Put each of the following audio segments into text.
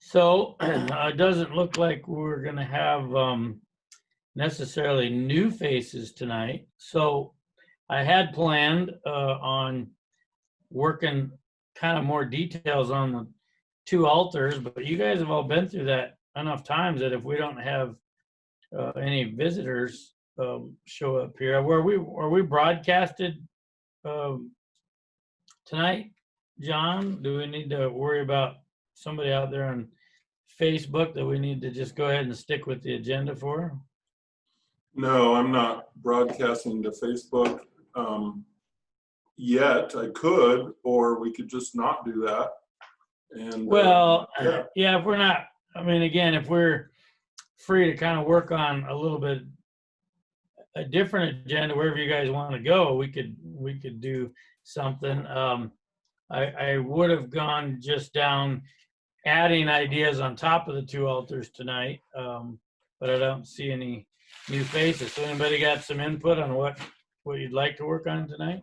So it doesn't look like we're going to have necessarily new faces tonight. So I had planned on working kind of more details on the two altars, but you guys have all been through that enough times that if we don't have any visitors show up here, are we broadcasted tonight, John? Do we need to worry about somebody out there on Facebook that we need to just go ahead and stick with the agenda for? No, I'm not broadcasting to Facebook yet. I could, or we could just not do that. And well, yeah, if we're not, I mean, again, if we're free to kind of work on a little bit a different agenda wherever you guys want to go, we could do something. I would have gone just down adding ideas on top of the two altars tonight, but I don't see any new faces. So anybody got some input on what you'd like to work on tonight?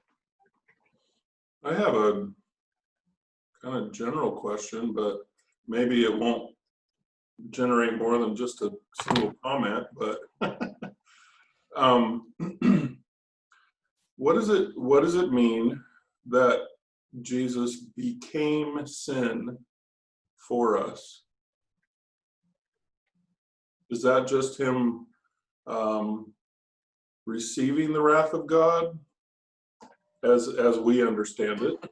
I have a kind of general question, but maybe it won't generate more than just a single comment, but what does it mean that Jesus became sin for us? Is that just him receiving the wrath of God as we understand it,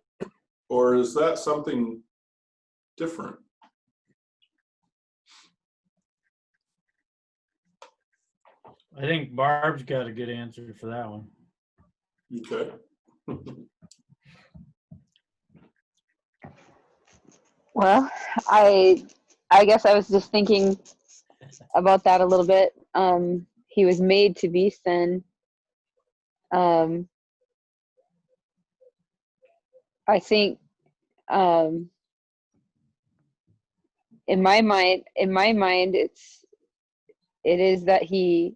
or is that something different? I think Barb's got a good answer for that one. Okay. Well, I guess I was just thinking about that a little bit. He was made to be sin. I think in my mind, it is that he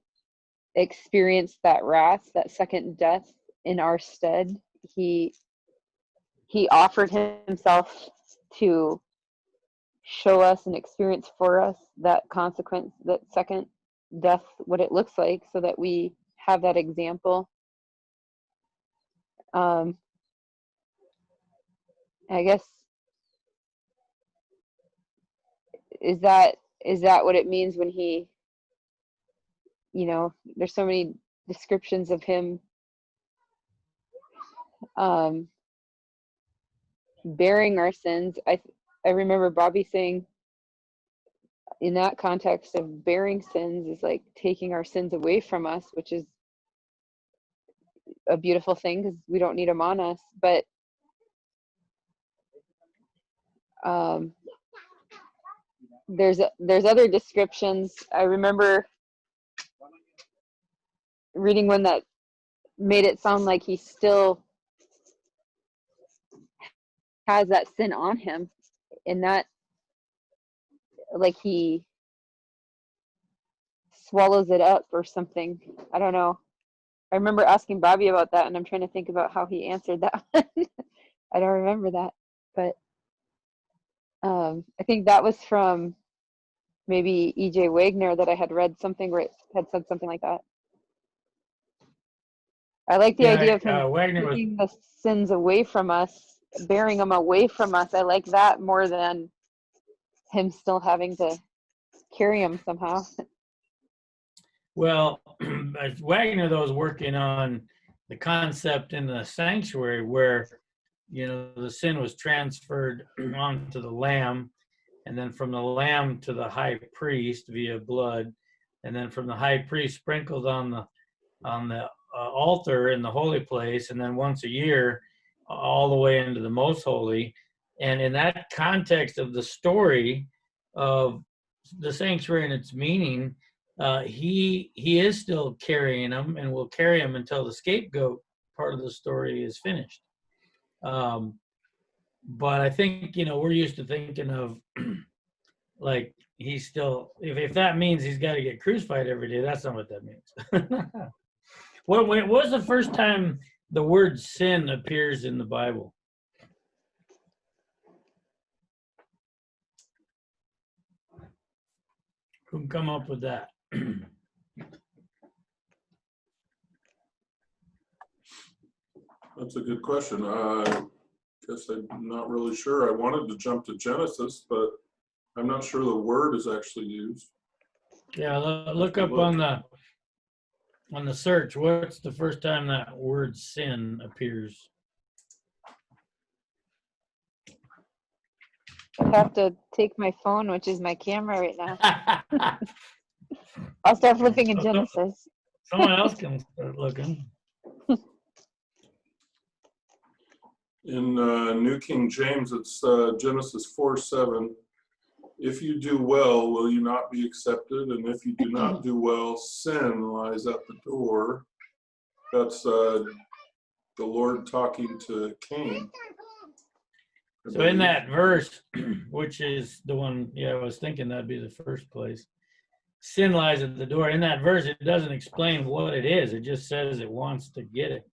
experienced that wrath, that second death in our stead. He offered himself to show us and experience for us that consequence, that second death, what it looks like, so that we have that example. I guess, is that what it means when he, there's so many descriptions of him bearing our sins. I remember Bobby saying in that context of bearing sins is like taking our sins away from us, which is a beautiful thing because we don't need them on us. But there's other descriptions. I remember reading one that made it sound like he still has that sin on him, and that like he swallows it up or something. I don't know. I remember asking Bobby about that, and I'm trying to think about how he answered that one. I don't remember that, but I think that was from maybe E.J. Wagner that I had read something where it had said something like that. I like the idea of him taking the sins away from us, bearing them away from us. I like that more than him still having to carry them somehow. Well, Wagner, though, is working on the concept in the sanctuary where, the sin was transferred onto the lamb, and then from the lamb to the high priest via blood, and then from the high priest sprinkled on the altar in the holy place, and then once a year all the way into the most holy. And in that context of the story of the sanctuary and its meaning, he is still carrying them and will carry them until the scapegoat part of the story is finished. But I think, we're used to thinking of like he's still, if that means he's got to get crucified every day, that's not what that means. What was the first time the word sin appears in the Bible? Who can come up with that? That's a good question. Guess I'm not really sure. I wanted to jump to Genesis, but I'm not sure the word is actually used. Yeah, look up on the search. What's the first time that word sin appears? I have to take my phone, which is my camera right now. I'll start flipping in Genesis. Someone else can start looking. In New King James, it's Genesis 4:7. If you do well, will you not be accepted? And if you do not do well, sin lies at the door. That's the Lord talking to Cain. So in that verse, which is the one, I was thinking that'd be the first place. Sin lies at the door. In that verse, it doesn't explain what it is. It just says it wants to get it.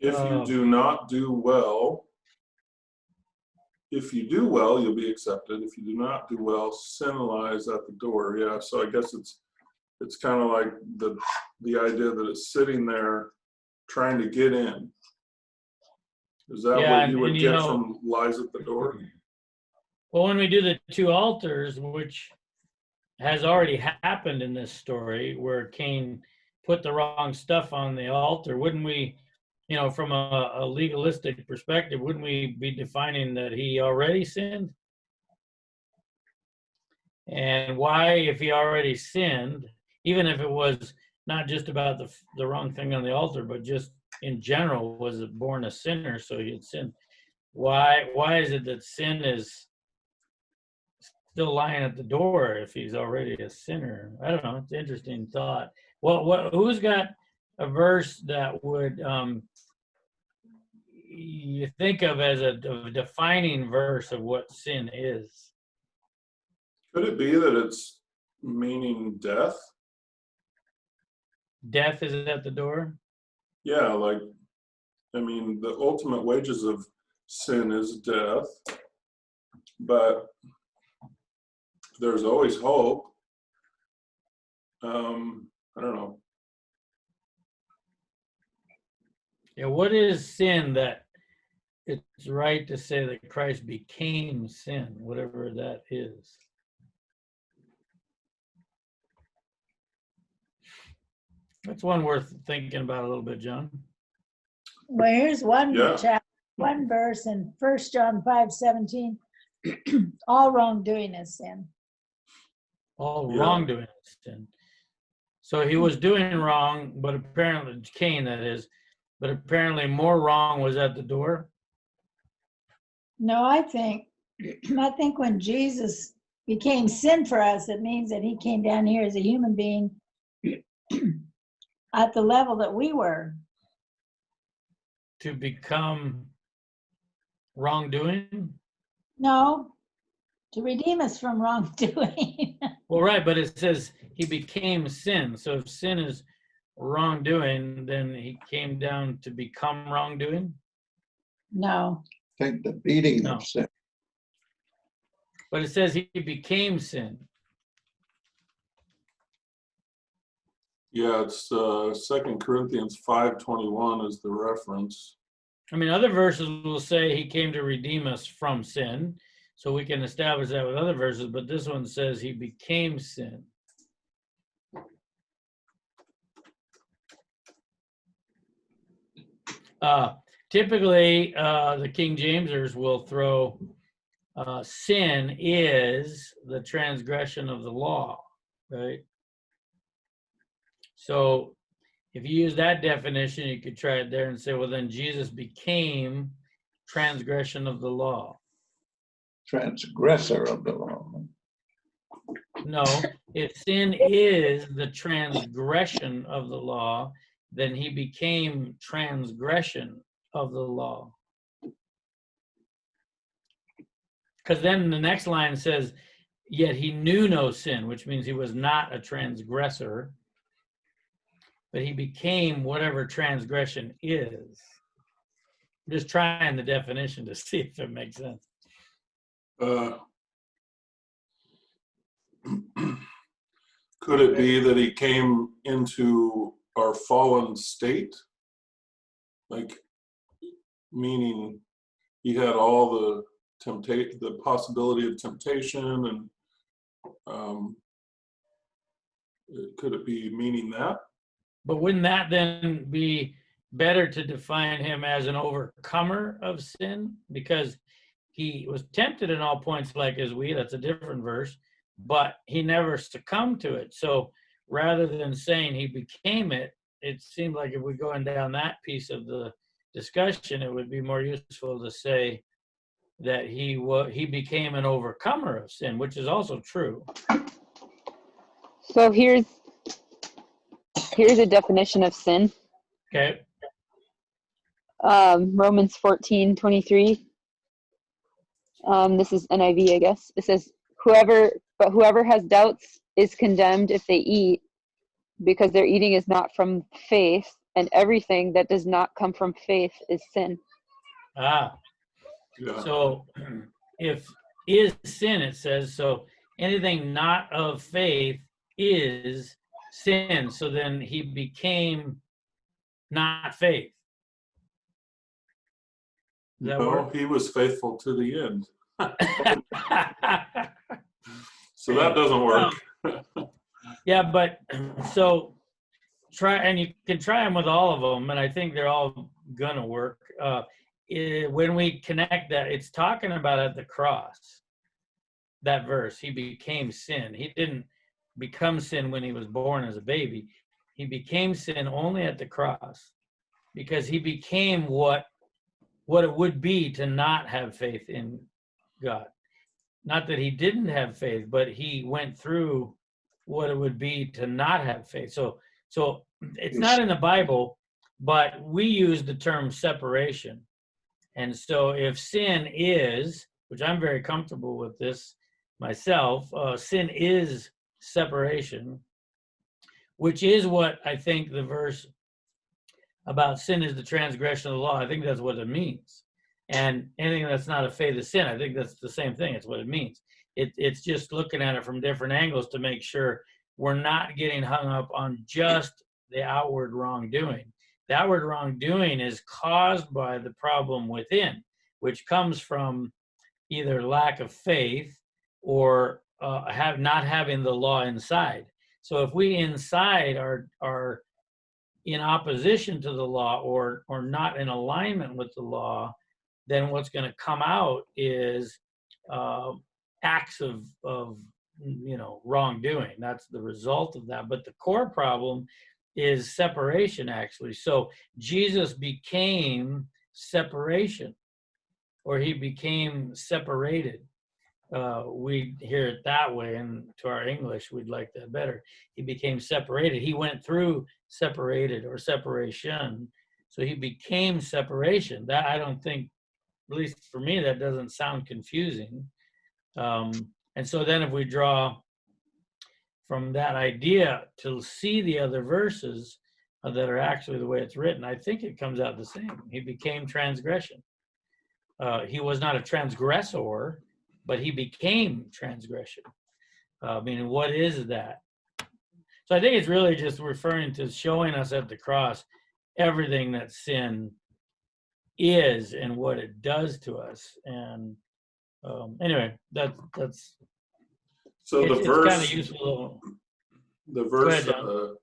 If you do not do well, if you do well, you'll be accepted. If you do not do well, sin lies at the door. Yeah, so I guess it's kind of like the idea that it's sitting there trying to get in. Is that what you would get from lies at the door? Well, when we do the two altars, which has already happened in this story, where Cain put the wrong stuff on the altar, wouldn't we, from a legalistic perspective, wouldn't we be defining that he already sinned? And why, if he already sinned, even if it was not just about the wrong thing on the altar, but just in general, was born a sinner, so he had sinned. Why is it that sin is still lying at the door if he's already a sinner? I don't know. It's an interesting thought. Well, who's got a verse that would you think of as a defining verse of what sin is? Could it be that it's meaning death? Death is at the door? Yeah, the ultimate wages of sin is death, but there's always hope. I don't know. Yeah, what is sin that it's right to say that Christ became sin, whatever that is? That's one worth thinking about a little bit, John. Well, here's one Yeah. one verse in 1 John 5:17. All wrongdoing is sin. All Yeah. wrongdoing is sin. So he was doing wrong, but apparently, Cain that is, but apparently more wrong was at the door. No, I think when Jesus became sin for us, it means that he came down here as a human being at the level that we were. To become wrongdoing? No, to redeem us from wrongdoing. Well, right, but it says he became sin. So if sin is wrongdoing, then he came down to become wrongdoing? No. Take the beating No. of sin. But it says he became sin. Yeah, it's 2 Corinthians 5:21 is the reference. I mean, other verses will say he came to redeem us from sin. So we can establish that with other verses, but this one says he became sin. Typically, the King Jamesers will throw sin is the transgression of the law, right? So if you use that definition, you could try it there and say, well, then Jesus became transgression of the law. Transgressor of the law. No, if sin is the transgression of the law, then he became transgression of the law. Because then the next line says, yet he knew no sin, which means he was not a transgressor, but he became whatever transgression is. I'm just trying the definition to see if it makes sense. Could it be that he came into our fallen state? Like, meaning he had all the the possibility of temptation, and could it be meaning that? But wouldn't that then be better to define him as an overcomer of sin? Because he was tempted in all points like as we, that's a different verse, but he never succumbed to it. So rather than saying he became it, it seemed like if we're going down that piece of the discussion, it would be more useful to say that he became an overcomer of sin, which is also true. So here's a definition of sin. Okay. Romans 14:23. This is NIV, I guess. It says, whoever has doubts is condemned if they eat, because their eating is not from faith, and everything that does not come from faith is sin. Yeah. So if is sin, it says, so anything not of faith is sin. So then he became not faith. Does that No, work? he was faithful to the end. So that doesn't work. Yeah, but so and you can try them with all of them, and I think they're all gonna work. When we connect that, it's talking about at the cross, that verse, he became sin. He didn't become sin when he was born as a baby. He became sin only at the cross, because he became what it would be to not have faith in God. Not that he didn't have faith, but he went through what it would be to not have faith. So it's not in the Bible, but we use the term separation. And so if sin is, which I'm very comfortable with this myself, sin is separation, which is what I think the verse about sin is the transgression of the law. I think that's what it means. And anything that's not a faith is sin. I think that's the same thing. It's what it means. It's just looking at it from different angles to make sure we're not getting hung up on just the outward wrongdoing. The outward wrongdoing is caused by the problem within, which comes from either lack of faith or not having the law inside. So if we inside are in opposition to the law or not in alignment with the law, then what's going to come out is acts of wrongdoing. That's the result of that. But the core problem is separation, actually. So Jesus became separation, or he became separated. We hear it that way, and to our English, we'd like that better. He became separated. He went through separated or separation. So he became separation. That, I don't think, at least for me, that doesn't sound confusing. And so then if we draw from that idea to see the other verses that are actually the way it's written, I think it comes out the same. He became transgression. He was not a transgressor, but he became transgression. Meaning, what is that? So I think it's really just referring to showing us at the cross everything that sin is and what it does to us. And anyway, that's So the it's verse, kind of useful. the verse Go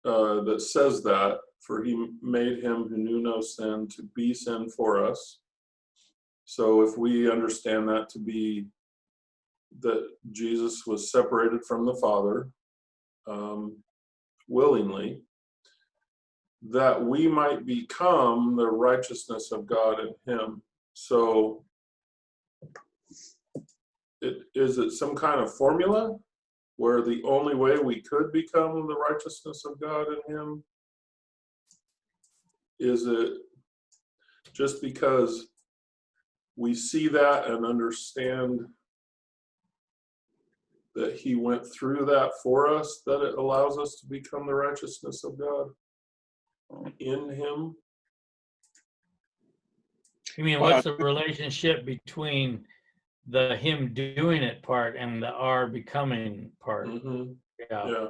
ahead, that says that, for he made him who knew no sin to be sin for us. So if we understand that to be that Jesus was separated from the Father willingly, that we might become the righteousness of God in him. So is it some kind of formula where the only way we could become the righteousness of God in him? Is it just because we see that and understand that he went through that for us, that it allows us to become the righteousness of God in him? You mean, what's the relationship between the him doing it part and the our becoming part. Mhm. Yeah. Yeah.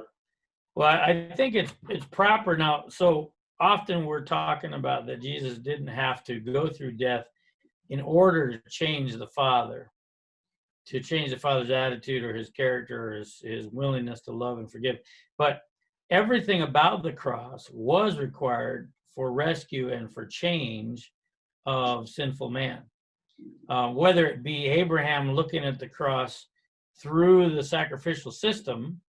Well, I think it's proper now. So often we're talking about that Jesus didn't have to go through death in order to change the Father, to change the Father's attitude or his character or his willingness to love and forgive. But everything about the cross was required for rescue and for change of sinful man. Whether it be Abraham looking at the cross through the sacrificial system,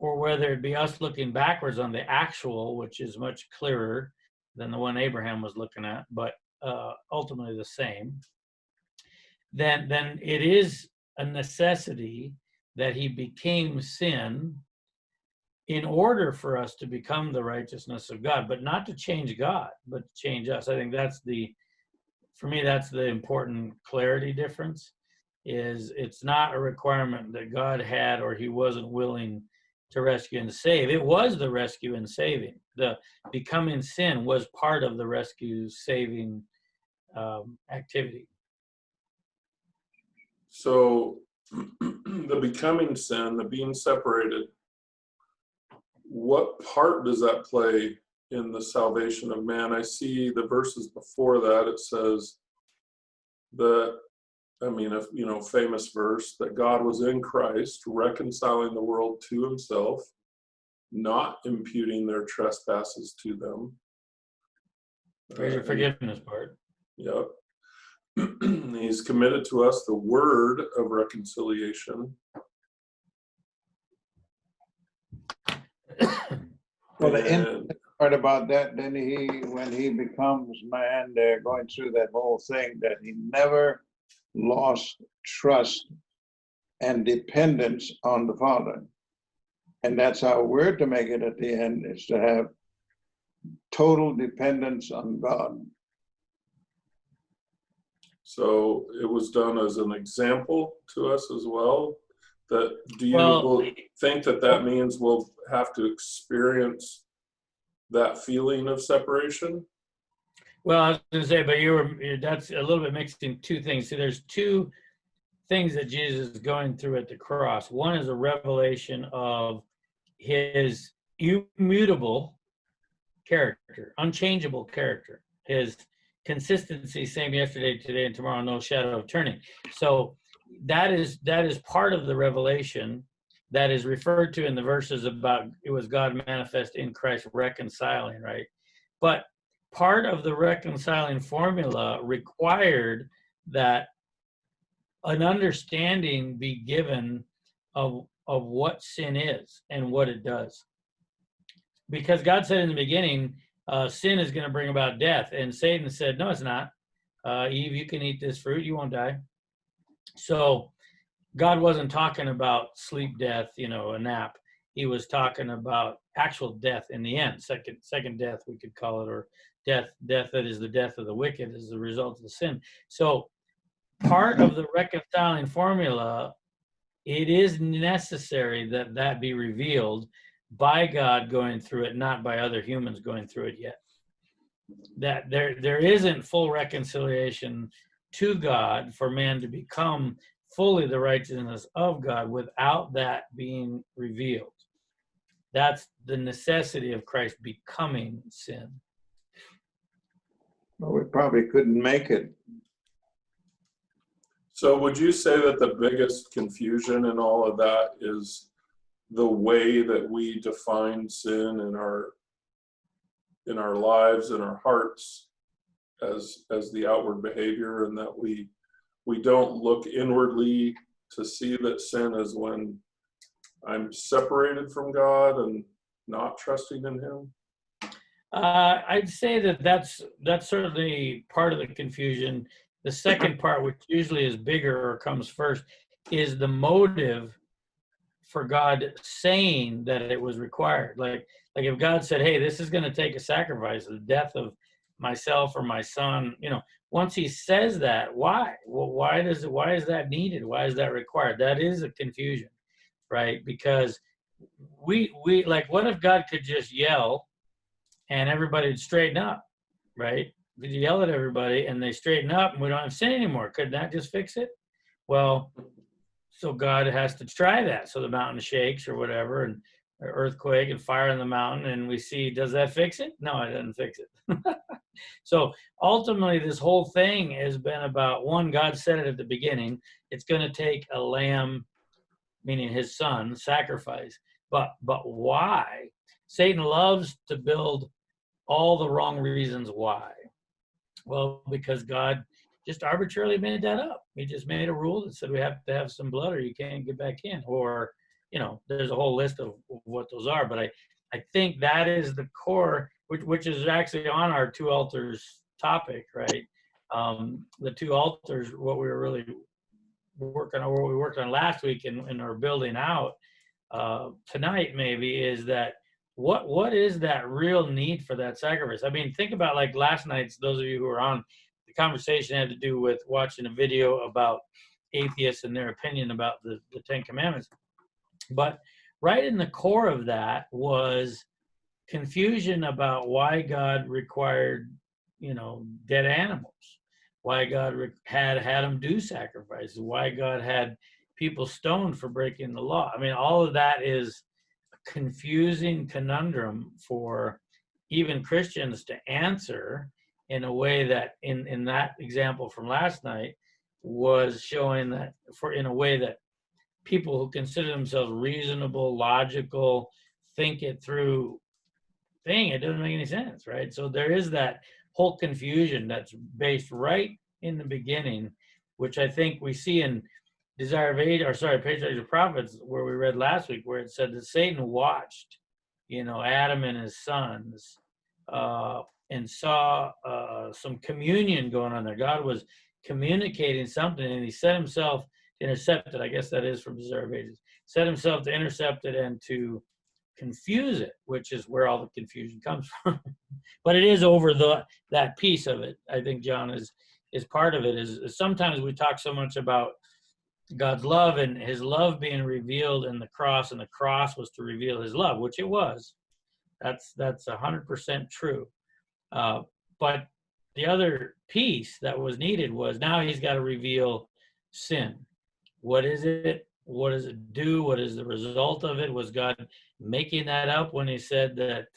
or whether it be us looking backwards on the actual, which is much clearer than the one Abraham was looking at, but ultimately the same, then it is a necessity that he became sin in order for us to become the righteousness of God, but not to change God, but to change us. I think for me, that's the important clarity difference, is it's not a requirement that God had or he wasn't willing to rescue and save. It was the rescue and saving. The becoming sin was part of the rescue saving activity. So the becoming sin, the being separated, what part does that play in the salvation of man? I see the verses before that, it says that, famous verse, that God was in Christ, reconciling the world to himself, not imputing their trespasses to them. There's your forgiveness part. Yep. He's committed to us the word of reconciliation. Well, the And part about that, then when he becomes man, they're going through that whole thing that he never lost trust and dependence on the Father. And that's how we're to make it at the end, is to have total dependence on God. so it was done as an example to us as well. That do you Well, think that means we'll have to experience that feeling of separation? Well, I was going to say, but that's a little bit mixing two things. See, there's two things that Jesus is going through at the cross. One is a revelation of his immutable character, unchangeable character, his consistency, same yesterday, today, and tomorrow, no shadow of turning. So that is part of the revelation that is referred to in the verses about it was God manifest in Christ reconciling, right? But part of the reconciling formula required that an understanding be given of what sin is and what it does. Because God said in the beginning, sin is going to bring about death. And Satan said, no, it's not. Eve, you can eat this fruit, you won't die. So God wasn't talking about sleep death, a nap. He was talking about actual death in the end, second death, we could call it, or death that is the death of the wicked as a result of the sin. So part of the reconciling formula, it is necessary that be revealed by God going through it, not by other humans going through it yet. That there isn't full reconciliation to God for man to become fully the righteousness of God without that being revealed. That's the necessity of Christ becoming sin. Well, we probably couldn't make it. So would you say that the biggest confusion in all of that is the way that we define sin in our lives, in our hearts, as the outward behavior, and that we don't look inwardly to see that sin is when I'm separated from God and not trusting in him? I'd say that's certainly part of the confusion. The second part, which usually is bigger or comes first, is the motive for God saying that it was required. Like if God said, hey, this is going to take a sacrifice, the death of myself or my son, once he says that, why? Well, why is that needed? Why is that required? That is a confusion, right? Because we like, what if God could just yell and everybody would straighten up, right? Could you yell at everybody and they straighten up and we don't have sin anymore? Could that just fix it? Well, so God has to try that. So the mountain shakes or whatever, and or earthquake and fire in the mountain, and we see, does that fix it? No, it doesn't fix it. So ultimately, this whole thing has been about, one, God said it at the beginning, it's going to take a lamb, meaning his son, sacrifice. But why? Satan loves to build all the wrong reasons why. Well, because God just arbitrarily made that up. He just made a rule that said we have to have some blood or you can't get back in. Or, there's a whole list of what those are. But I think that is the core, which is actually on our two altars topic, right? The two altars, what we were really working on, what we worked on last week and are building out tonight maybe, is that what is that real need for that sacrifice? I mean, think about like last night's, those of you who were on, the conversation had to do with watching a video about atheists and their opinion about the Ten Commandments. But right in the core of that was confusion about why God required, dead animals, why God had them do sacrifices, why God had people stoned for breaking the law. I mean, all of that is a confusing conundrum for even Christians to answer in a way that, in that example from last night, was showing that in a way that people who consider themselves reasonable, logical, think it through thing, it doesn't make any sense, right? So there is that whole confusion that's based right in the beginning, which I think we see in Patriarchs and Prophets, where we read last week, where it said that Satan watched, Adam and his sons, and saw some communion going on there. God was communicating something, and he set himself to intercept it. I guess that is from Desire of Ages. Set himself to intercept it and to confuse it, which is where all the confusion comes from. But it is over that piece of it. I think John is part of it. Is sometimes we talk so much about God's love and his love being revealed in the cross, and the cross was to reveal his love, which it was. That's 100% true. But the other piece that was needed was, now he's got to reveal sin. What is it? What does it do? What is the result of it? Was God making that up when he said that,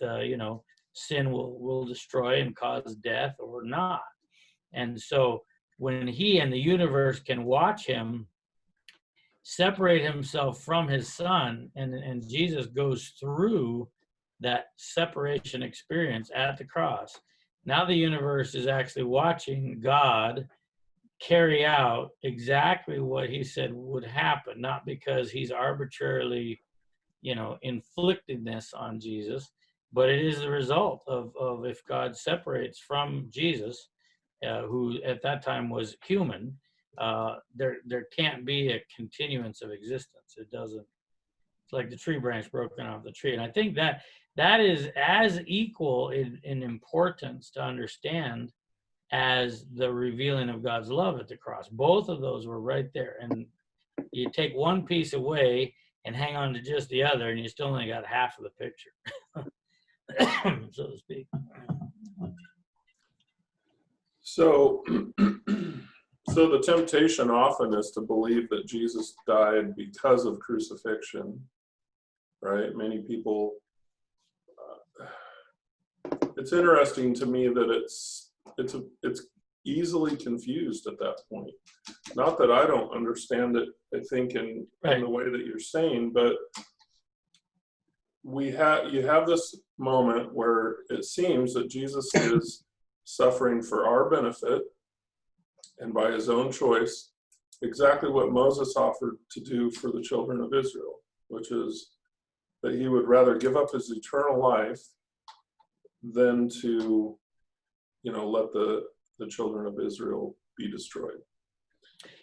sin will destroy and cause death, or not? And so when he and the universe can watch him separate himself from his son, and Jesus goes through that separation experience at the cross, now the universe is actually watching God carry out exactly what he said would happen, not because he's arbitrarily, inflicted this on Jesus, but it is the result of if God separates from Jesus, who at that time was human, there can't be a continuance of existence. It doesn't. It's like the tree branch broken off the tree. And I think that is as equal in importance to understand as the revealing of God's love at the cross. Both of those were right there. And you take one piece away and hang on to just the other, and you still only got half of the picture, so to speak. So the temptation often is to believe that Jesus died because of crucifixion, right? Many people, it's interesting to me that it's easily confused at that point. Not that I don't understand it, I think in the way that you're saying, but you have this moment where it seems that Jesus is suffering for our benefit, and by his own choice, exactly what Moses offered to do for the children of Israel, which is that he would rather give up his eternal life than to, let the children of Israel be destroyed.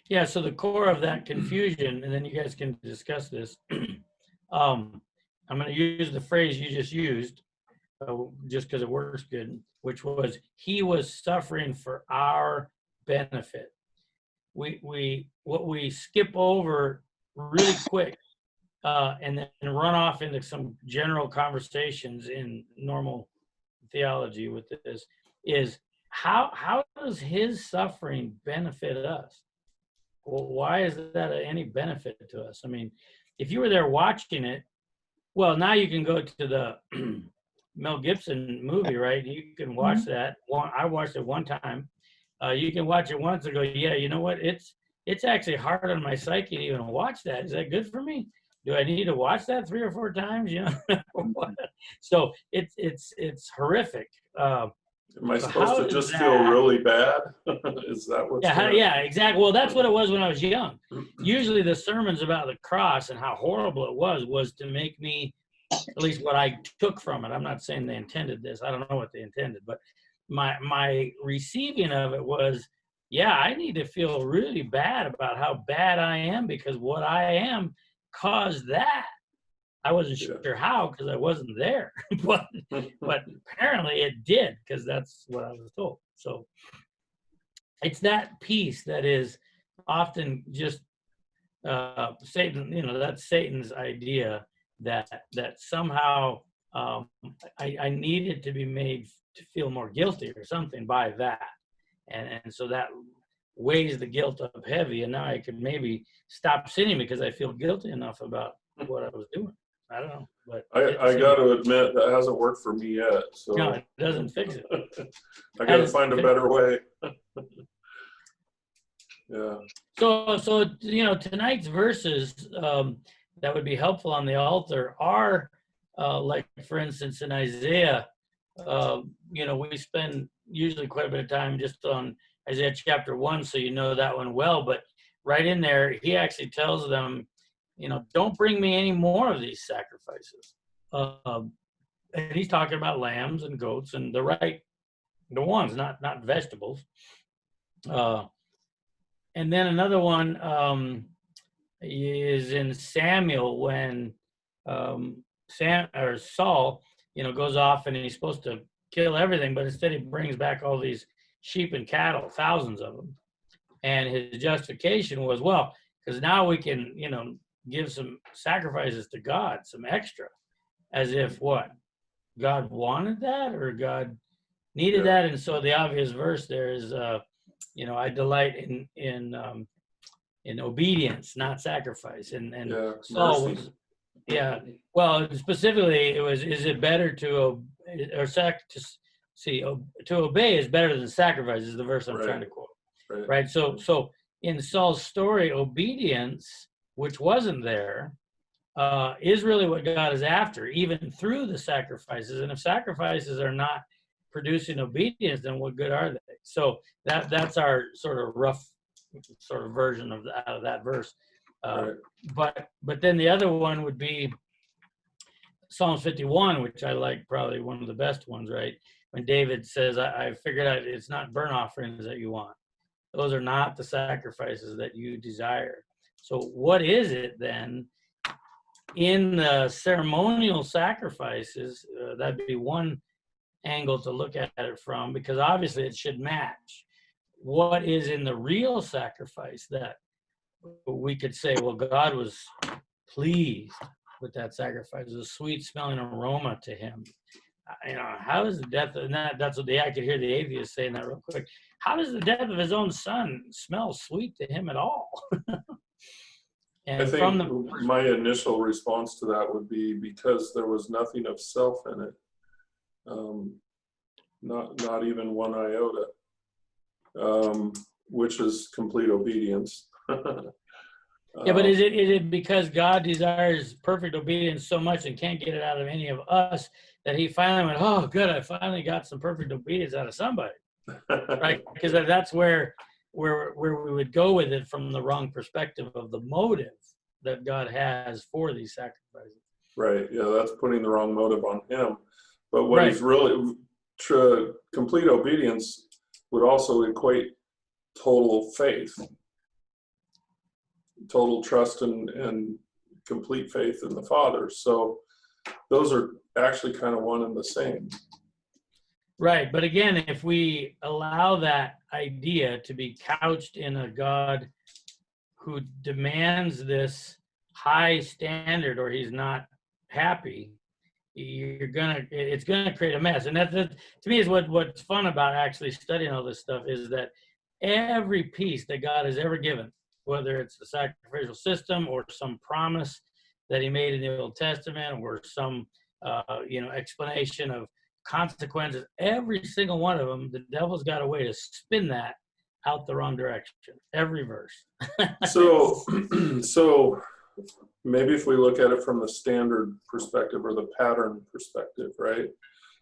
Yeah, so the core of that confusion, and then you guys can discuss this. I'm going to use the phrase you just used, just because it works good, which was, he was suffering for our benefit. What we skip over really quick, and then run off into some general conversations in normal theology with this, is how does his suffering benefit us? well, why is that any benefit to us? I mean, if you were there watching it, well, now you can go to the Mel Gibson movie, right? You can watch that. I watched it one time. You can watch it once and go, yeah, you know what? It's actually hard on my psyche to even watch that. Is that good for me? Do I need to watch that 3 or 4 times? You know, so it's horrific. Am I So supposed how to is just that- feel really bad? Is that what's gonna- Yeah, exactly. Well, that's what it was when I was young. Usually the sermons about the cross and how horrible it was to make me, at least what I took from it. I'm not saying they intended this. I don't know what they intended, but my receiving of it was, yeah, I need to feel really bad about how bad I am because what I am caused that. I wasn't sure how because I wasn't there, but apparently it did because that's what I was told. So it's that piece that is often just Satan. You know, that's Satan's idea that somehow I needed to be made to feel more guilty or something by that, and so that weighs the guilt up heavy, and now I could maybe stop sinning because I feel guilty enough about what I was doing. I don't know, but I got to admit that hasn't worked for me yet. So no, it doesn't fix it. I got to find a better way. Yeah. So you know, tonight's verses that would be helpful on the altar are like, for instance, in Isaiah. You know, we spend usually quite a bit of time just on Isaiah chapter 1, so you know that one well. But right in there, he actually tells them, you know, don't bring me any more of these sacrifices. And he's talking about lambs and goats and the ones, not vegetables. And then another one is in Samuel when Saul, you know, goes off and he's supposed to kill everything, but instead he brings back all these sheep and cattle, thousands of them. And his justification was, well, because now we can, you know, give some sacrifices to God, some extra, as if what? God wanted that or God needed that? And so the obvious verse there is, you know, I delight in obedience, not sacrifice. And Saul mercy. was, yeah. Well, specifically, it was, is it better to obey is better than sacrifice is the verse I'm trying to quote. Right. So in Saul's story, obedience, which wasn't there, is really what God is after, even through the sacrifices. And if sacrifices are not producing obedience, then what good are they? So that's our sort of rough sort of version of that verse. But then the other one would be Psalms 51, which I like, probably one of the best ones, right? When David says, I figured out it's not burnt offerings that you want. Those are not the sacrifices that you desire. So what is it then in the ceremonial sacrifices? That'd be one angle to look at it from, because obviously it should match. What is in the real sacrifice that we could say, well, God was pleased with that sacrifice. It was a sweet smelling aroma to him. You know, how is the death, and that's what I could hear the atheist saying that real quick. How does the death of his own son smell sweet to him at all? And I think from my initial response to that would be because there was nothing of self in it. Not even one iota, which is complete obedience. yeah, but is it because God desires perfect obedience so much and can't get it out of any of us that he finally went, oh, good, I finally got some perfect obedience out of somebody, right? Because that's where we would go with it from the wrong perspective of the motive that God has for these sacrifices. Right. Yeah, that's putting the wrong motive on him. But what he's really complete obedience would also equate total faith, total trust and complete faith in the Father. So those are actually kind of one and the same. Right. But again, if we allow that idea to be couched in a God who demands this high standard or he's not happy, it's gonna create a mess. And that to me is what's fun about actually studying all this stuff, is that every piece that God has ever given whether it's the sacrificial system or some promise that he made in the Old Testament or some, explanation of consequences. Every single one of them, the devil's got a way to spin that out the wrong direction. Every verse. So, so maybe if we look at it from the standard perspective or the pattern perspective, right?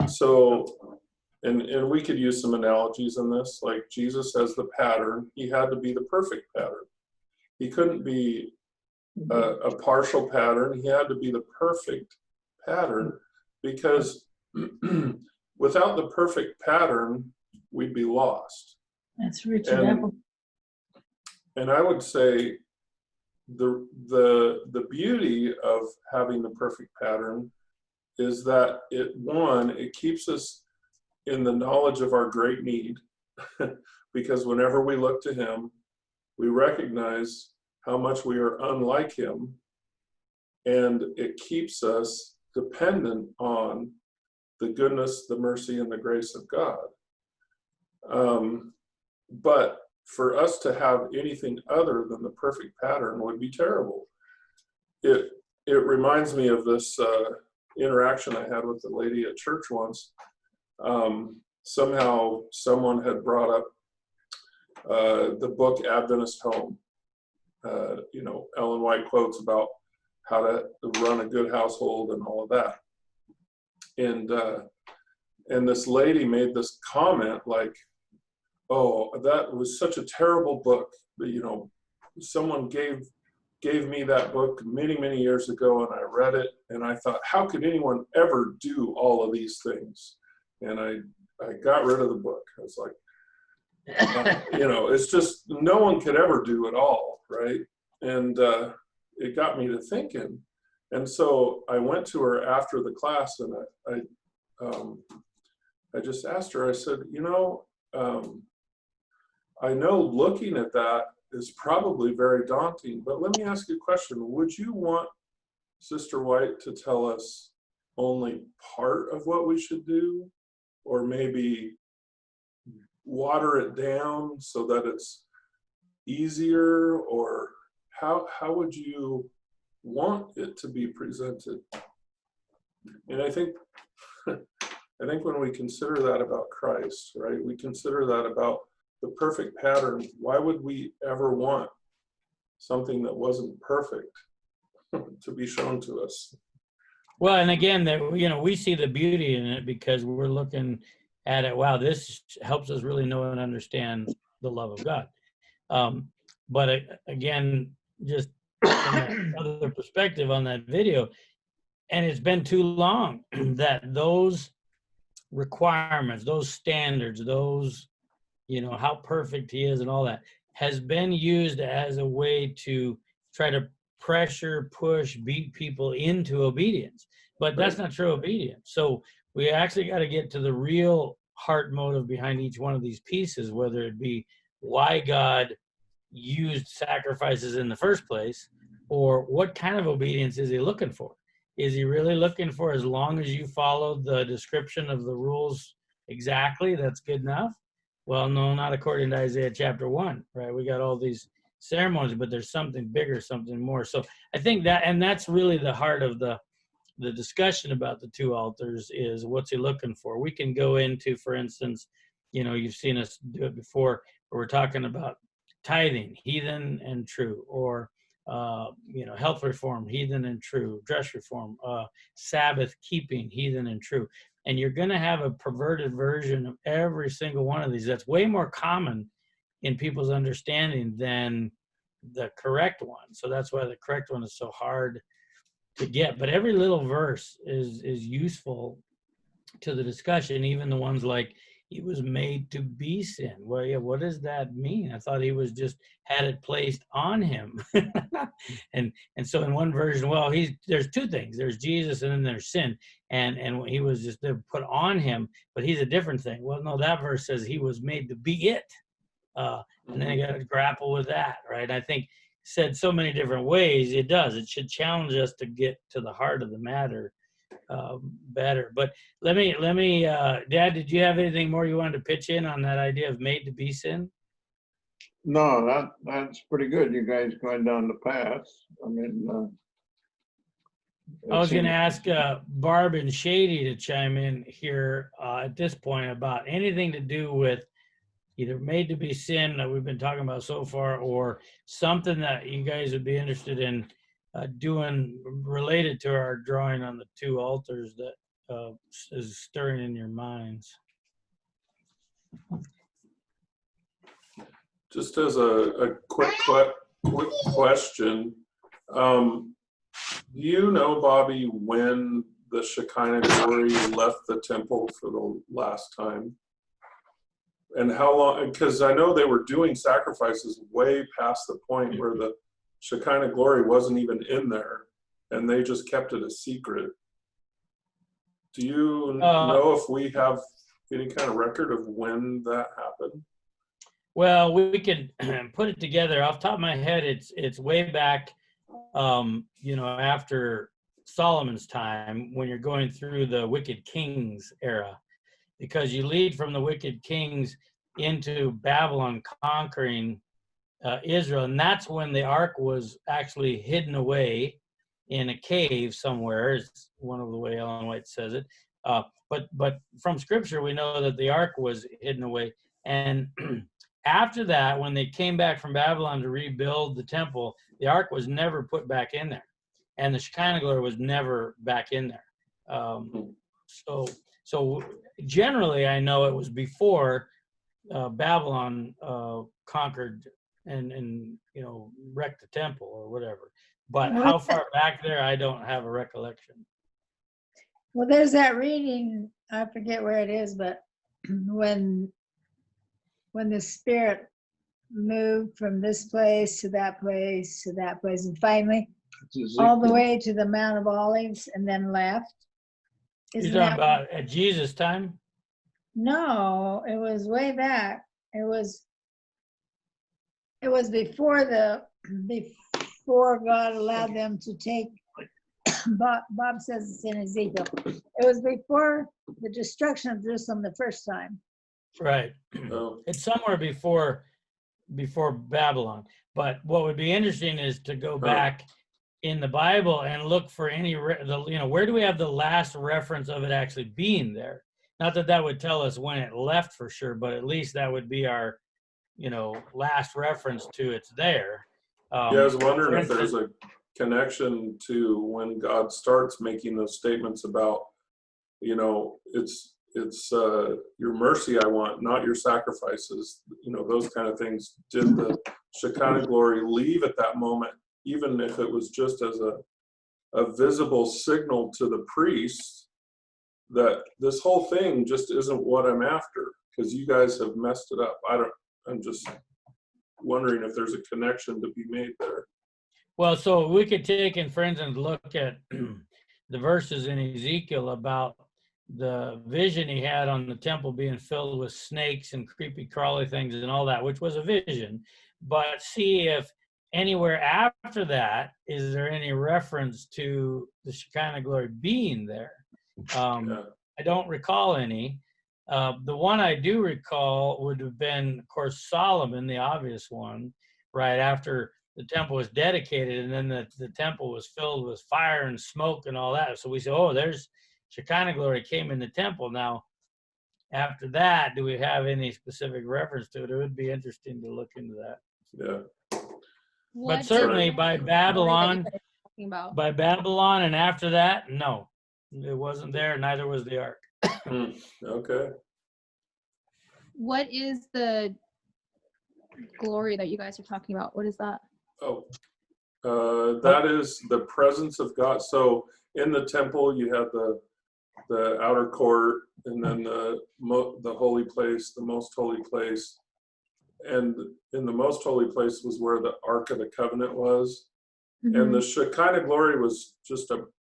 So, and we could use some analogies in this, like Jesus as the pattern. He had to be the perfect pattern. He couldn't be a partial pattern. He had to be the perfect pattern, because without the perfect pattern, we'd be lost. That's Richard And- Apple. And I would say the beauty of having the perfect pattern is that it keeps us in the knowledge of our great need, because whenever we look to him, we recognize how much we are unlike him, and it keeps us dependent on the goodness, the mercy, and the grace of God. But for us to have anything other than the perfect pattern would be terrible. It reminds me of this interaction I had with a lady at church once. Somehow someone had brought up the book Adventist Home. Ellen White quotes about how to run a good household and all of that. And this lady made this comment like, "Oh, that was such a terrible book. Someone gave me that book many, many years ago, and I read it, and I thought, how could anyone ever do all of these things?" And I got rid of the book. I was like, it's just, no one could ever do it all, right? And it got me to thinking. And so I went to her after the class, and I just asked her, I said, I know looking at that is probably very daunting, but let me ask you a question. Would you want Sister White to tell us only part of what we should do, or maybe water it down so that it's easier, or how would you want it to be presented? And I think when we consider that about Christ, right, we consider that about the perfect pattern, why would we ever want something that wasn't perfect to be shown to us? Well, and again, that we see the beauty in it because we're looking at it. Wow, this helps us really know and understand the love of God. But again, just from another perspective on that video, and it's been too long that those requirements, those standards, those how perfect he is and all that has been used as a way to try to pressure, push, beat people into obedience. But that's not true obedience. So we actually got to get to the real heart motive behind each one of these pieces, whether it be why God used sacrifices in the first place, or what kind of obedience is he looking for? Is he really looking for, as long as you follow the description of the rules exactly, that's good enough? Well, no, not according to Isaiah chapter 1, right? We got all these ceremonies, but there's something bigger, something more. So I think that, and that's really the heart of the discussion about the two altars, is what's he looking for? We can go into, for instance, you've seen us do it before, where we're talking about tithing, heathen and true, or health reform, heathen and true, dress reform, Sabbath keeping, heathen and true. And you're going to have a perverted version of every single one of these that's way more common in people's understanding than the correct one. So that's why the correct one is so hard to get. But every little verse is useful to the discussion, even the ones like, he was made to be sin. Well, yeah, what does that mean? I thought he was just had it placed on him. and so in one version, well, there's two things. There's Jesus and then there's sin. And he was just put on him, but he's a different thing. Well, no, that verse says he was made to be it. And then you got to grapple with that, right? I think said so many different ways, it does. It should challenge us to get to the heart of the matter better. But let me Dad, did you have anything more you wanted to pitch in on that idea of made to be sin? No, that's pretty good. You guys going down the path. I mean, I it was going to seems- ask Barb and Shady to chime in here at this point about anything to do with either made to be sin that we've been talking about so far, or something that you guys would be interested in doing related to our drawing on the two altars that is stirring in your minds. Just as a quick question, do you know, Bobby, when the Shekinah glory left the temple for the last time? And how long? Because I know they were doing sacrifices way past the point where the Shekinah glory wasn't even in there, and they just kept it a secret. Do you know if we have any kind of record of when that happened? Well, we could put it together. Off the top of my head, it's way back, after Solomon's time, when you're going through the wicked kings era, because you lead from the wicked kings into Babylon conquering Israel, and that's when the ark was actually hidden away in a cave somewhere, is one of the way Ellen White says it. But from Scripture, we know that the ark was hidden away, and after that, when they came back from Babylon to rebuild the temple, the ark was never put back in there, and the Shekinah glory was never back in there. So generally, I know it was before Babylon conquered and wrecked the temple or whatever. But how far back there, I don't have a recollection. Well, there's that reading, I forget where it is, but when the Spirit moved from this place to that place to that place, and finally all the way to the Mount of Olives and then left. You're Isn't talking that- about at Jesus' time? No, it was way back. It was before God allowed them to take, Bob says it's in Ezekiel. It was before the destruction of Jerusalem the first time. Right. Oh, It's somewhere before Babylon. But what would be interesting is to go back in the Bible and look for any, where do we have the last reference of it actually being there? Not that that would tell us when it left for sure, but at least that would be our, last reference to it's there. yeah, I was wondering for if there's instance- a connection to when God starts making those statements about, it's your mercy I want, not your sacrifices. Those kind of things. Did the Shekinah glory leave at that moment, even if it was just as a visible signal to the priest that this whole thing just isn't what I'm after, because you guys have messed it up. I'm just wondering if there's a connection to be made there. Well, so we could take and, for instance, look at the verses in Ezekiel about the vision he had on the temple being filled with snakes and creepy crawly things and all that, which was a vision. But see if anywhere after that, is there any reference to the Shekinah glory being there? Yeah. I don't recall any. The one I do recall would have been, of course, Solomon, the obvious one, right after the temple was dedicated, and then the temple was filled with fire and smoke and all that. So we say, oh, there's Shekinah glory came in the temple. Now, after that, do we have any specific reference to it? It would be interesting to look into that. Yeah. But certainly by Babylon, About. by Babylon and after that, no, it wasn't there. Neither was the ark. Okay. What is the glory that you guys are talking about? What is that? Oh, that is the presence of God. So in the temple, you have the outer court, and then the holy place, the most holy place. And in the most holy place was where the Ark of the Covenant was. And the Shekinah glory was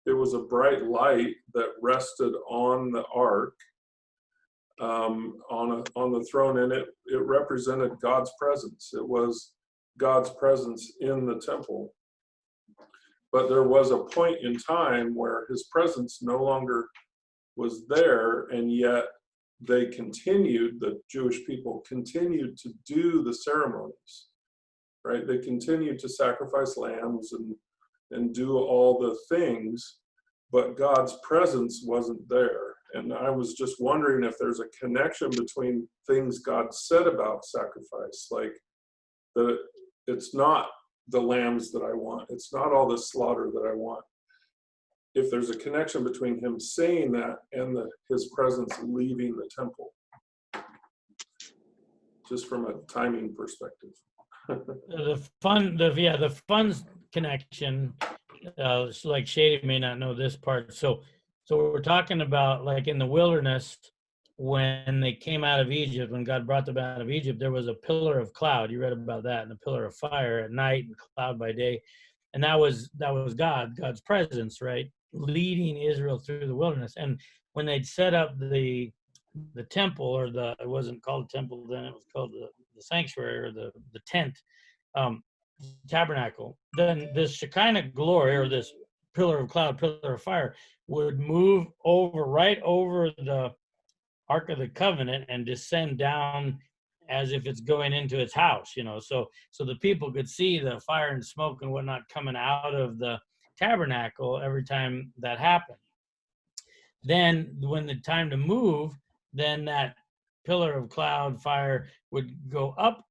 it was a bright light that rested on the ark, on the throne, and it represented God's presence. It was God's presence in the temple. But there was a point in time where his presence no longer was there, and yet the Jewish people continued to do the ceremonies. right? They continued to sacrifice lambs and do all the things, but God's presence wasn't there. And I was just wondering if there's a connection between things God said about sacrifice, like it's not the lambs that I want, it's not all the slaughter that I want. If there's a connection between him saying that and his presence leaving the temple, just from a timing perspective. The fun connection, it's like Shady may not know this part. So we're talking about, like, in the wilderness, when they came out of Egypt, when God brought them out of Egypt, there was a pillar of cloud. You read about that, and a pillar of fire at night and cloud by day. And that was God's presence, right? Leading Israel through the wilderness. And when they'd set up the temple, or it wasn't called a temple then, it was called the sanctuary, or the tent, tabernacle, then this Shekinah glory, or this pillar of cloud, pillar of fire, would move right over the Ark of the Covenant and descend down as if it's going into its house, so the people could see the fire and smoke and whatnot coming out of the tabernacle every time that happened. Then when the time to move, then that pillar of cloud fire would go up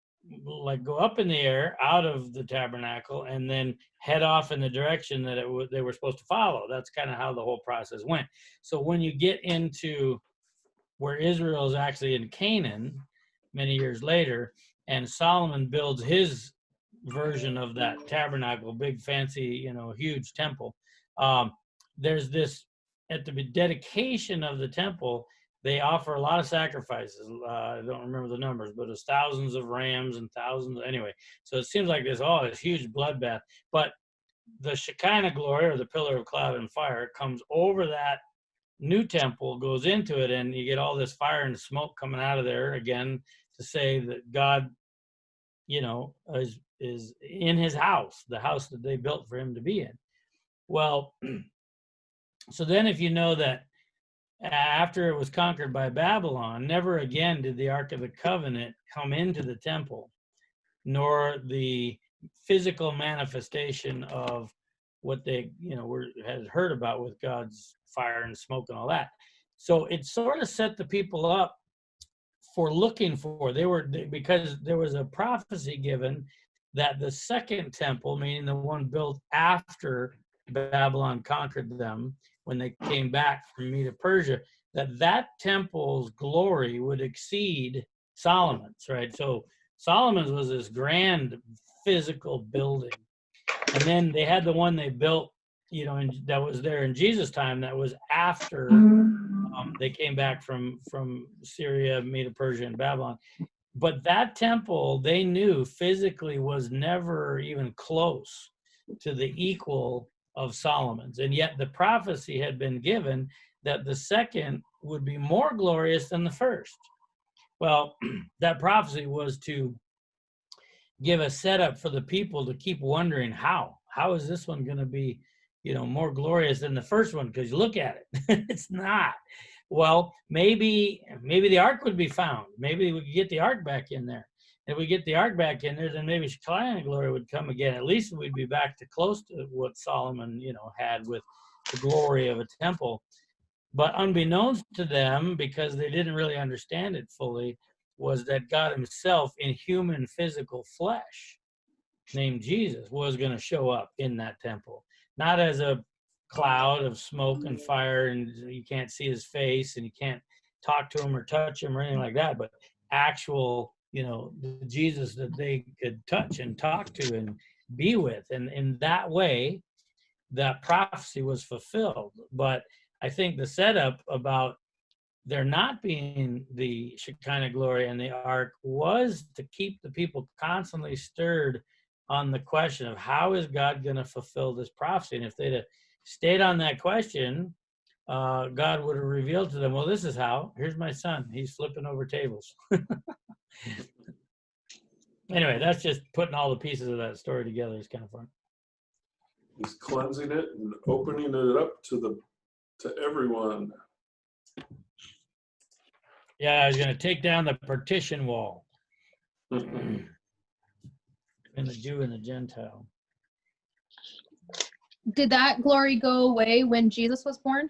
in the air out of the tabernacle, and then head off in the direction that they were supposed to follow. That's kind of how the whole process went. So when you get into where Israel is actually in Canaan many years later, and Solomon builds his version of that tabernacle, big fancy, huge temple, there's this, at the dedication of the temple, they offer a lot of sacrifices. I don't remember the numbers, but it's thousands of rams and thousands. Anyway, so it seems like this huge bloodbath. But the Shekinah glory, or the pillar of cloud and fire, comes over that new temple, goes into it, and you get all this fire and smoke coming out of there again, to say that God, is in his house, the house that they built for him to be in. Well, so then if you know that after it was conquered by Babylon, never again did the Ark of the Covenant come into the temple, nor the physical manifestation of what they, had heard about with God's fire and smoke and all that. So it sort of set the people up for looking for, because there was a prophecy given that the second temple, meaning the one built after Babylon conquered them, when they came back from Medo-Persia, that temple's glory would exceed Solomon's, right? So Solomon's was this grand physical building. And then they had the one they built, that was there in Jesus' time, that was after they came back from Syria, Medo-Persia, and Babylon. But that temple, they knew physically was never even close to the equal of Solomon's. And yet the prophecy had been given that the second would be more glorious than the first. Well, that prophecy was to give a setup for the people to keep wondering, how is this one going to be, more glorious than the first one? Because you look at it, it's not. Well, maybe the ark would be found. Maybe we could get the ark back in there. If we get the ark back in there, then maybe Shekinah glory would come again. At least we'd be back to close to what Solomon, had with the glory of a temple. But unbeknownst to them, because they didn't really understand it fully, was that God himself in human physical flesh, named Jesus, was going to show up in that temple. Not as a cloud of smoke and fire, and you can't see his face, and you can't talk to him or touch him or anything like that, but actual, the Jesus that they could touch and talk to and be with. And in that way, that prophecy was fulfilled. But I think the setup about there not being the Shekinah glory and the ark was to keep the people constantly stirred on the question of how is God going to fulfill this prophecy. And if they'd have stayed on that question, God would have revealed to them, well, this is how. Here's my son. He's flipping over tables. Anyway, that's just putting all the pieces of that story together. It's kind of fun. He's cleansing it and opening it up to everyone. Yeah, I was going to take down the partition wall. and the Jew and the Gentile. Did that glory go away when Jesus was born?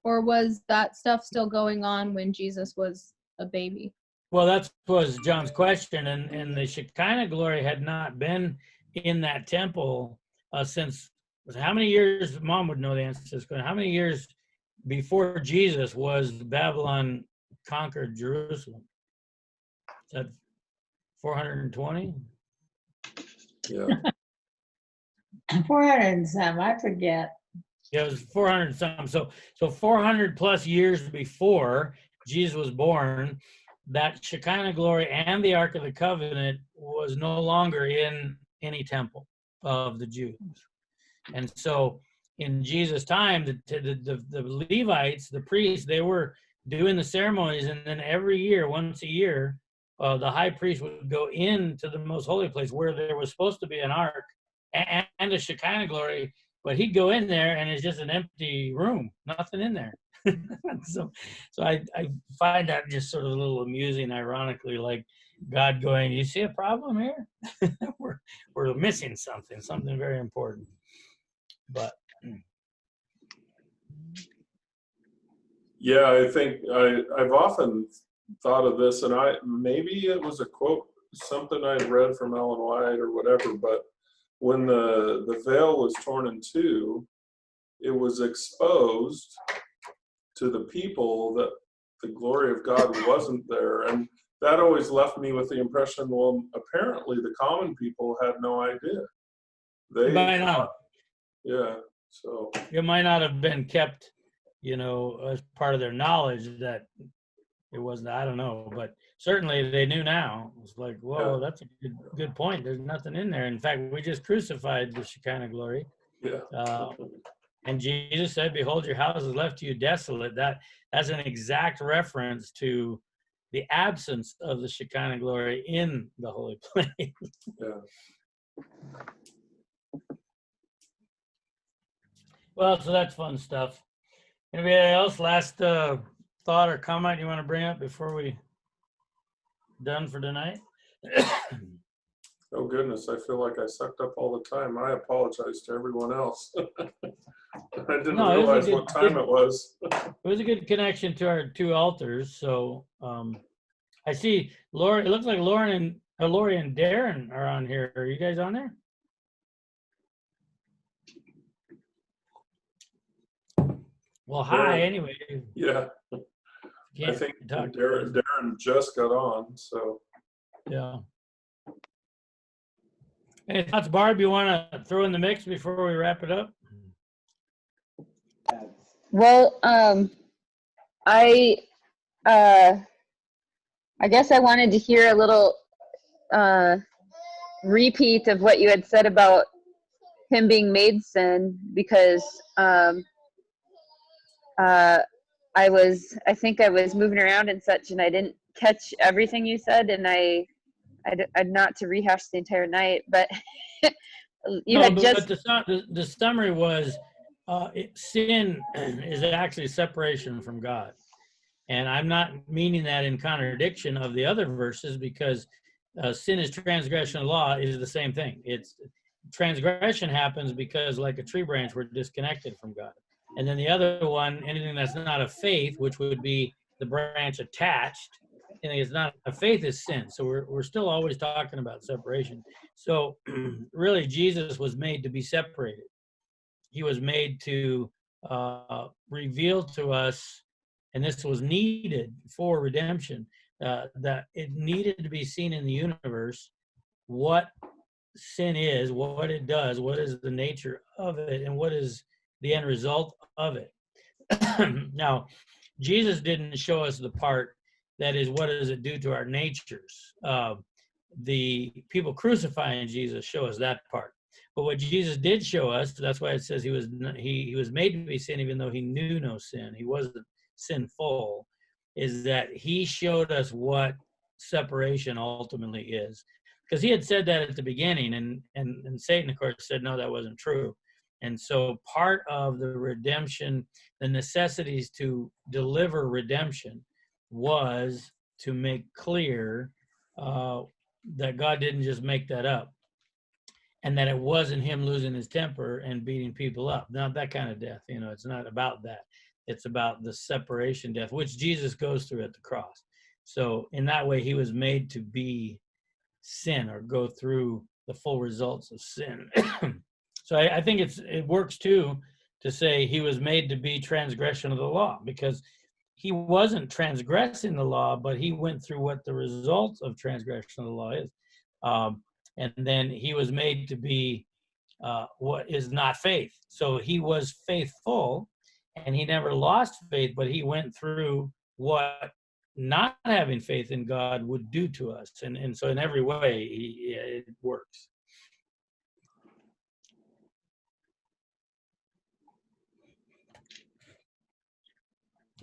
Or was that stuff still going on when Jesus was a baby? Well, that was John's question, and the Shekinah glory had not been in that temple since how many years? Mom would know the answer to this question. How many years before Jesus was Babylon conquered Jerusalem? Is that 420? Yeah. 400 and some, I forget. Yeah, it was 400 something. So 400 plus years before Jesus was born, that Shekinah glory and the Ark of the Covenant was no longer in any temple of the Jews. And so in Jesus' time, the Levites, the priests, they were doing the ceremonies, and then every year, once a year, the high priest would go into the most holy place where there was supposed to be an ark and a Shekinah glory, but he'd go in there and it's just an empty room, nothing in there. so I find that just sort of a little amusing, ironically, like God going, you see a problem here? we're missing something very important. But Yeah, I think I've often thought of this, and maybe it was a quote, something I read from Ellen White or whatever, but when the veil was torn in two, it was exposed to the people that the glory of God wasn't there. And that always left me with the impression, well, apparently the common people had no idea. They might not, yeah, so it might not have been kept, as part of their knowledge that it wasn't, I don't know, but certainly they knew now. It's like, whoa, Yeah. that's a good point. There's nothing in there. In fact, we just crucified the Shekinah glory. yeah. And Jesus said, behold, your house is left to you desolate. That's an exact reference to the absence of the Shekinah glory in the holy place. Yeah. Well, so that's fun stuff. Anybody else? Last thought or comment you want to bring up before we done for tonight? Oh goodness, I feel like I sucked up all the time. I apologize to everyone else. I didn't No, it was a realize good- what time it was. It was a good connection to our two altars. So I see Laura. It looks like Lori and Darren are on here. Are you guys on there? Well, hi. Darren. Anyway, Yeah, I can't think talk to Darren just got on, so. Yeah. Any thoughts, Barb, you want to throw in the mix before we wrap it up? Well, I guess I wanted to hear a little repeat of what you had said about him being made sin, because I think I was moving around and such, and I didn't catch everything you said, and I'd not to rehash the entire night, but the summary was sin is actually separation from God. And I'm not meaning that in contradiction of the other verses, because sin is transgression of law is the same thing. It's transgression happens because, like a tree branch, we're disconnected from God. And then the other one, anything that's not of faith, which would be the branch attached, and it's not a faith is sin. So we're still always talking about separation. So really, Jesus was made to be separated. He was made to reveal to us, and this was needed for redemption, that it needed to be seen in the universe what sin is, what it does, what is the nature of it, and what is the end result of it. Now, Jesus didn't show us the part that is, what does it do to our natures? The people crucifying Jesus show us that part. But what Jesus did show us, that's why it says he was made to be sin, even though he knew no sin. He wasn't sinful, is that he showed us what separation ultimately is. Because he had said that at the beginning, and Satan, of course, said, no, that wasn't true. And so part of the redemption, the necessities to deliver redemption, was to make clear that God didn't just make that up. and that it wasn't him losing his temper and beating people up. Not that kind of death. It's not about that. It's about the separation death, which Jesus goes through at the cross. So in that way, he was made to be sin, or go through the full results of sin. So I think it works too to say he was made to be transgression of the law, because he wasn't transgressing the law, but he went through what the result of transgression of the law is. And then he was made to be what is not faith. So he was faithful, and he never lost faith, but he went through what not having faith in God would do to us. And so in every way, it works.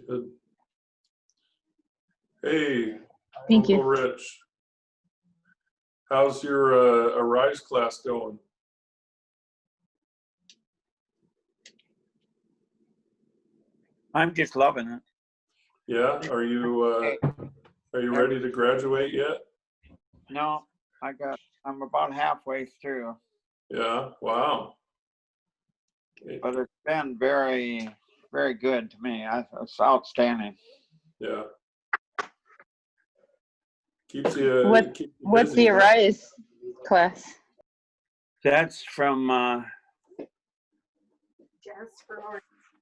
Good. Hey, Thank you. Uncle Rich. How's your Arise class going? I'm just loving it. Yeah, are you ready to graduate yet? No, I'm about halfway through, Yeah, wow. but it's been very, very good to me. It's outstanding. Yeah. Keeps you What's busy, the huh? Arise class? That's from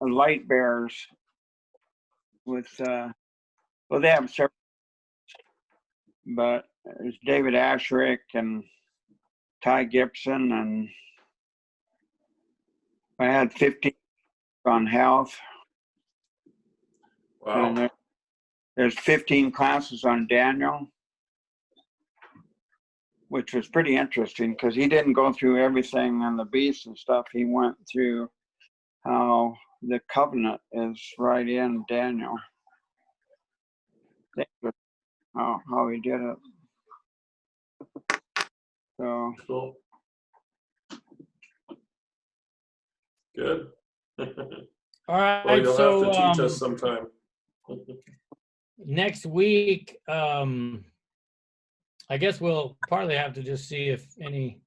Light Bearers with, well, they have several, but there's David Asherick and Ty Gibson, and I had 15 on health, and Wow. there's 15 classes on Daniel, which was pretty interesting because he didn't go through everything on the beast and stuff. He went through how the covenant is right in Daniel. How he did it. So Cool. Good. All right. Well, you'll So have to teach us sometime. next week, I guess we'll partly have to just see if any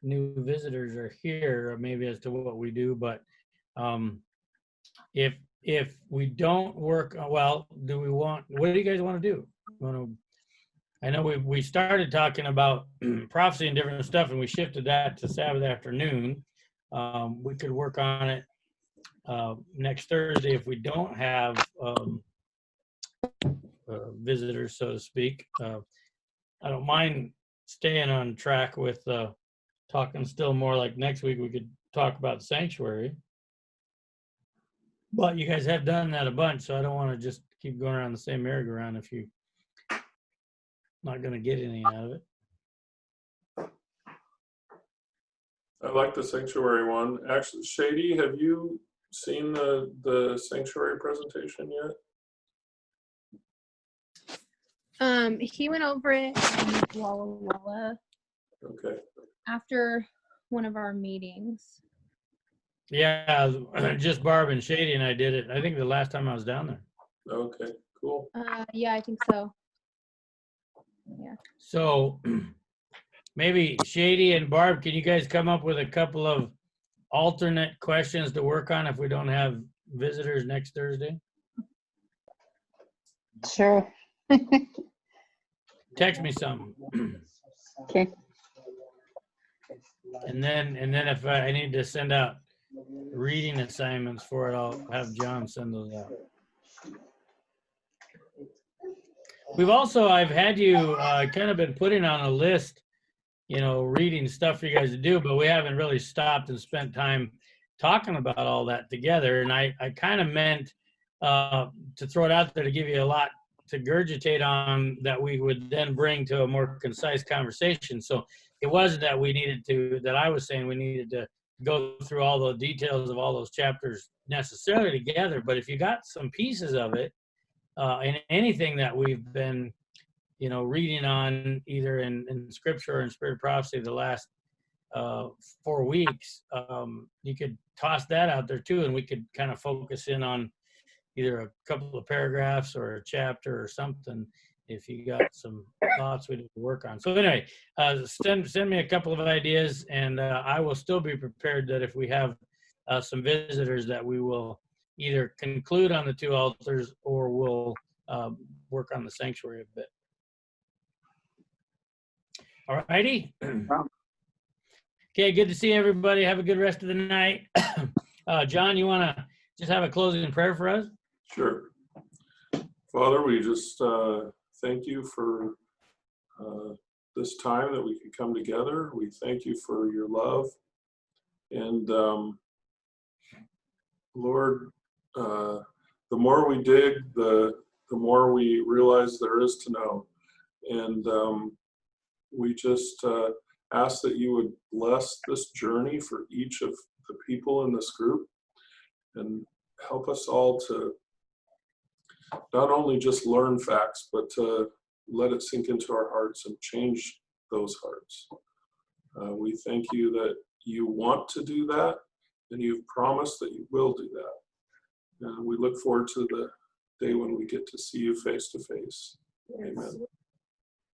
new visitors are here, or maybe as to what we do. But if we don't work, well, what do you guys want to do? I know we started talking about prophecy and different stuff, and we shifted that to Sabbath afternoon. We could work on it next Thursday if we don't have visitors, so to speak. I don't mind staying on track with talking still more. Like next week, we could talk about sanctuary. But you guys have done that a bunch, so I don't want to just keep going around the same merry-go-round if you're not going to get any out of it. I like the sanctuary one. Actually, Shady, have you seen the sanctuary presentation yet? He went over it in Walla Walla Okay. after one of our meetings. Yeah, just Barb and Shady and I did it. I think the last time I was down there. Okay, cool. Yeah, I think so. Yeah. So maybe Shady and Barb, can you guys come up with a couple of alternate questions to work on if we don't have visitors next Thursday? Sure. Text me some. Okay. And then if I need to send out reading assignments for it, I'll have John send those out. I've had you kind of been putting on a list, reading stuff for you guys to do, but we haven't really stopped and spent time talking about all that together. And I kind of meant to throw it out there to give you a lot to gurgitate on that we would then bring to a more concise conversation. So it wasn't that I was saying we needed to go through all the details of all those chapters necessarily together, but if you got some pieces of it, in anything that we've been, reading on either in scripture or in spirit of prophecy the last 4 weeks, you could toss that out there too, and we could kind of focus in on either a couple of paragraphs or a chapter or something, if you got some thoughts we need to work on. So anyway, send me a couple of ideas, and I will still be prepared that if we have some visitors, that we will either conclude on the 2 altars or we'll work on the sanctuary a bit. All righty. Okay, good to see everybody. Have a good rest of the night. John, you want to just have a closing prayer for us? Sure. Father, we just thank you for this time that we could come together. We thank you for your love. And Lord, the more we dig, the more we realize there is to know. And we just ask that you would bless this journey for each of the people in this group and help us all to not only just learn facts, but to let it sink into our hearts and change those hearts. We thank you that you want to do that, and you've promised that you will do that. And we look forward to the day when we get to see you face to face. Amen.